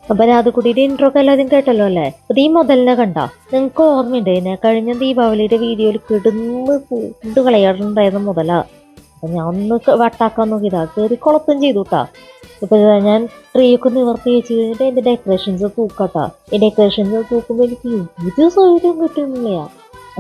അപ്പൊ രാധക്കുട്ടിയുടെ ഇൻട്രോ ഒക്കെ എല്ലാവരും കേട്ടല്ലോ അല്ലേ? അത് ഈ മുതലിനെ കണ്ട നിങ്ങക്ക് ഓർമ്മയുണ്ട്? എന്നെ കഴിഞ്ഞ ദീപാവലിയുടെ വീഡിയോയിൽ കിടന്ന് ഫുഡ് കളയാറുണ്ടായിരുന്ന മുതലാ. അപ്പൊ ഞാൻ ഒന്ന് വട്ടാക്കാൻ നോക്കിയതാ, കയറി കുളത്തും ചെയ്തുട്ടാ. ഇപ്പൊ ഞാൻ ട്രീ ഒക്കെ നിവർത്തി വെച്ച് കഴിഞ്ഞിട്ട് എന്റെ ഡെക്കറേഷൻസ് തൂക്കട്ടാ. ഈ ഡെക്കറേഷൻസ് തൂക്കുമ്പോ എനിക്ക് ഒരു സൗകര്യം കിട്ടുന്നില്ല.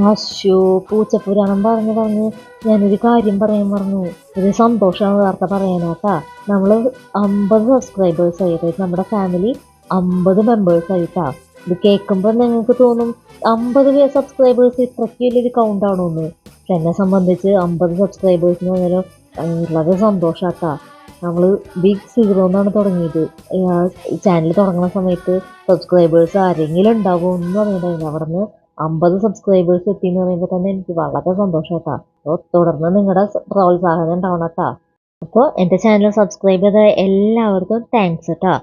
അശോ, പൂച്ചപ്പുരാണം പറഞ്ഞ് ഞാനൊരു കാര്യം പറയാൻ പറഞ്ഞു. ഒരു സന്തോഷമാണ് വാർത്ത പറയാനാട്ടാ. നമ്മള് 50 സബ്സ്ക്രൈബേഴ്സ് ആയിട്ട് നമ്മുടെ ഫാമിലി 50 മെമ്പേഴ്സ് ആയിട്ടാ. ഇത് കേൾക്കുമ്പോൾ നിങ്ങൾക്ക് തോന്നും 50 സബ്സ്ക്രൈബേഴ്സ് ഇത്രയ്ക്ക് വലിയൊരു കൗണ്ട് ആണോ എന്ന്. പക്ഷെ എന്നെ സംബന്ധിച്ച് 50 സബ്സ്ക്രൈബേഴ്സ് എന്ന് പറഞ്ഞാൽ വളരെ സന്തോഷാട്ടാ. നമ്മൾ ബിഗ് സീറോ എന്നാണ് തുടങ്ങിയത്. ചാനൽ തുടങ്ങുന്ന സമയത്ത് സബ്സ്ക്രൈബേഴ്സ് ആരെങ്കിലും ഉണ്ടാകുമോ എന്ന് അറിയണ്ടായിരുന്നു. അവിടെ നിന്ന് 50 സബ്സ്ക്രൈബേഴ്സ് എത്തിയെന്ന് പറയുമ്പോൾ തന്നെ എനിക്ക് വളരെ സന്തോഷമാട്ടാ. അപ്പോൾ തുടർന്ന് നിങ്ങളുടെ പ്രോത്സാഹനം ഉണ്ടാവണട്ടാ. അപ്പോൾ എൻ്റെ ചാനൽ സബ്സ്ക്രൈബ് ചെയ്ത എല്ലാവർക്കും താങ്ക്സ് കേട്ടാ.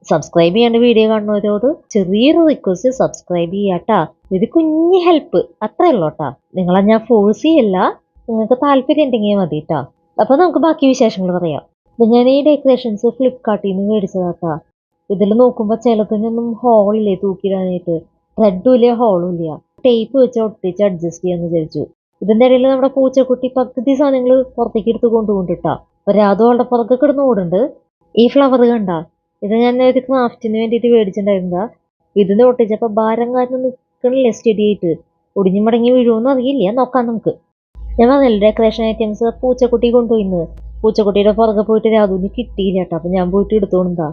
സബ്സ്ക്രൈബ് ചെയ്യേണ്ട വീഡിയോ കാണുന്നവരോട് ചെറിയൊരു റിക്വസ്റ്റ്, സബ്സ്ക്രൈബ് ചെയ്യാട്ടാ. ഇത് കുഞ്ഞ് ഹെൽപ്പ് അത്രേ ഉള്ളൂ കേട്ടാ. നിങ്ങളെ ഞാൻ ഫോഴ്സ് ചെയ്യല്ല, നിങ്ങൾക്ക് താല്പര്യം ഉണ്ടെങ്കിൽ മതി കേട്ടാ. അപ്പോൾ നമുക്ക് ബാക്കി വിശേഷങ്ങൾ പറയാം. അപ്പം ഞാൻ ഈ ഡെക്കറേഷൻസ് ഫ്ലിപ്കാർട്ടിൽ നിന്ന് മേടിച്ചതാട്ടാ. ഇതിൽ നോക്കുമ്പോൾ ചിലതിനൊന്നും ഹോളില്ലേ തൂക്കിയിടാനായിട്ട്. ത്രെഡും ഇല്ല, ഹോളും ഇല്ല. ടേപ്പ് വെച്ച് ഒട്ടിച്ച് അഡ്ജസ്റ്റ് ചെയ്യാന്ന് വിചാരിച്ചു. ഇതിന്റെ ഇടയിൽ നമ്മുടെ പൂച്ചക്കുട്ടി പകുതി സാധനങ്ങൾ പുറത്തേക്ക് എടുത്ത് കൊണ്ടുകൊണ്ടിട്ടാ. അപ്പൊ രാധു അവളുടെ പുറകെ കിടന്ന് ഓടുണ്ട്. ഈ ഫ്ലവർ കണ്ട, ഇത് ഞാൻ ഒരു ക്രാഫ്റ്റിന് വേണ്ടിയിട്ട് മേടിച്ചിട്ടുണ്ടായിരുന്നതാ. ഇതിന് ഒട്ടിച്ചപ്പോ ഭാരം കാരണം നിൽക്കണില്ലേ സ്റ്റഡി ആയിട്ട്. ഒടിഞ്ഞു മടങ്ങി വീഴുമെന്ന് അറിയില്ല, നോക്കാം നമുക്ക്. ഞാൻ പറഞ്ഞില്ല ഡെക്കറേഷൻ ഐറ്റംസ് പൂച്ചക്കുട്ടി കൊണ്ടുപോയിന്ന്. പൂച്ചക്കുട്ടിയുടെ പുറകെ പോയിട്ട് രാധുവിന് കിട്ടിയില്ല കേട്ടോ. അപ്പൊ ഞാൻ പോയിട്ട് എടുത്തോണ്ടാ.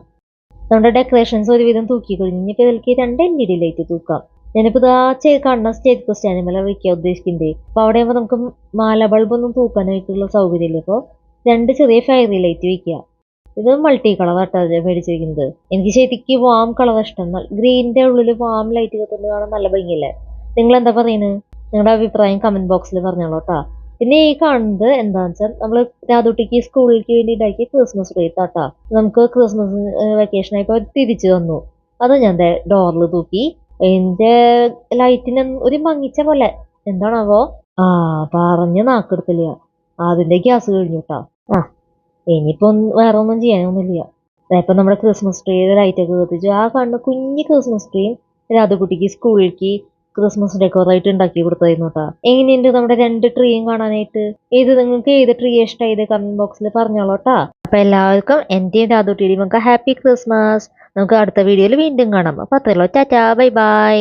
നമ്മുടെ ഡെക്കറേഷൻസ് ഒരുവിധം തൂക്കി കഴിഞ്ഞു. ഇനിയിപ്പോൾ ഇതിലേക്ക് 2 LED ലൈറ്റ് തൂക്കാം. ഞാനിപ്പോൾ ഇതാ കാണുന്ന സ്റ്റേജ് സ്റ്റാൻഡിൽ വയ്ക്കാൻ ഉദ്ദേശിക്കുന്നത്. അപ്പോൾ അവിടെ ആകുമ്പോൾ നമുക്ക് മാല ബൾബൊന്നും തൂക്കാനായിട്ടുള്ള സൗകര്യമില്ല. അപ്പോൾ 2 ചെറിയ ഫയറി ലൈറ്റ് വയ്ക്കുക. ഇത് മൾട്ടി കളർ ആട്ടാണ് മേടിച്ചിരിക്കുന്നത്. എനിക്ക് ശരിക്കും വാം കളർ ഇഷ്ടം. ഗ്രീനിൻ്റെ ഉള്ളിൽ വാം ലൈറ്റ് കത്തുന്നത് കാണാൻ നല്ല ഭംഗിയല്ലേ? നിങ്ങൾ എന്താ പറയുന്നത്? നിങ്ങളുടെ അഭിപ്രായം കമന്റ് ബോക്സിൽ പറഞ്ഞോളൂ കേട്ടോ. പിന്നെ ഈ കാണുന്നത് എന്താണെന്ന് വെച്ചാൽ നമ്മൾ രാധുട്ടിക്ക് സ്കൂളിലേക്ക് വേണ്ടി ഉണ്ടാക്കിയ ക്രിസ്മസ് ട്രീ താട്ടാ. നമുക്ക് ക്രിസ്മസ് വെക്കേഷൻ ആയപ്പോൾ തിരിച്ചു തന്നു. അത് ഞാൻ ഡോറിൽ തൂക്കി. എന്റെ ലൈറ്റിന് ഒരു മങ്ങിച്ച പോലെ എന്താണാവോ പറഞ്ഞ് നാക്കെടുത്തില്ല. അതിന്റെ ഗ്യാസ് കഴിഞ്ഞുട്ടാ. ഇനിയിപ്പോ വേറെ ഒന്നും ചെയ്യാനൊന്നുമില്ല. ഇപ്പൊ നമ്മുടെ ക്രിസ്മസ് ട്രീയുടെ ലൈറ്റൊക്കെ കത്തിച്ചു. ആ കാണുന്ന കുഞ്ഞ് ക്രിസ്മസ് ട്രീയും രാധുക്കുട്ടിക്ക് സ്കൂളിലേക്ക് ക്രിസ്മസ് ഡെക്കോറായിട്ട് ഉണ്ടാക്കി കൊടുത്തായിരുന്നു കേട്ടാ. എങ്ങനെയുണ്ട് നമ്മുടെ 2 ട്രീയും കാണാനായിട്ട്? നിങ്ങൾക്ക് ഏത് ട്രീ ഇഷ്ടമായത് കമന്റ് ബോക്സിൽ പറഞ്ഞോളൂട്ടാ. അപ്പൊ എല്ലാവർക്കും എന്റെയും രാധുട്ടിയുടെയും ഹാപ്പി ക്രിസ്മസ്. നമുക്ക് അടുത്ത വീഡിയോയിൽ വീണ്ടും കാണാം. അപ്പൊ അത്രയുള്ളൂ. Tata, bye bye.